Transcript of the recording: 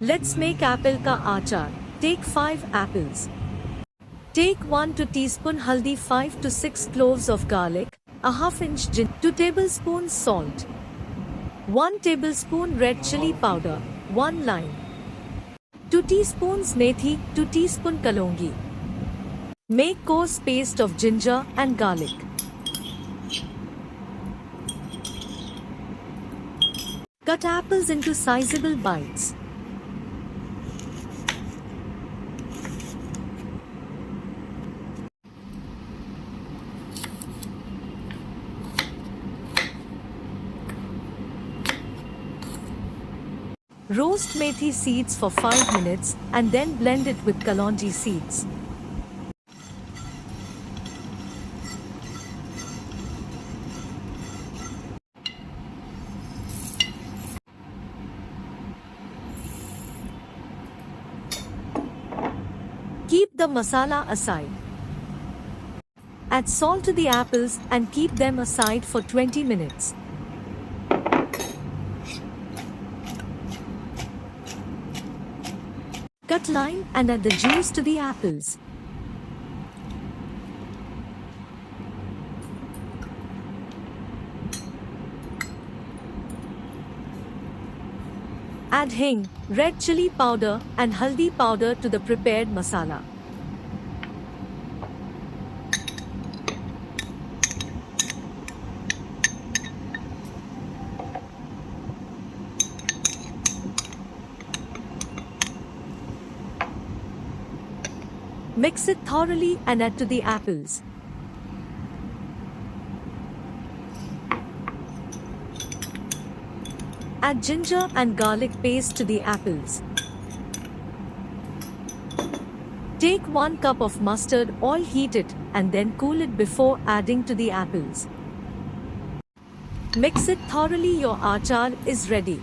Let's make apple ka achar. Take 5 apples. Take 1 teaspoon haldi, 5 to 6 cloves of garlic, a half inch ginger, 2 tablespoons salt, 1 tablespoon red chilli powder, 1 lime, 2 teaspoons methi, 2 teaspoon kalonji. Make coarse paste of ginger and garlic. Cut apples into sizeable bites. Roast methi seeds for 5 minutes and then blend it with kalonji seeds. Keep the masala aside. Add salt to the apples and keep them aside for 20 minutes. Cut lime and add the juice to the apples. Add hing, red chilli powder and haldi powder to the prepared masala. Mix it thoroughly and add to the apples. Add ginger and garlic paste to the apples. Take 1 cup of mustard oil, heat it and then cool it before adding to the apples. Mix it thoroughly. Your achar is ready.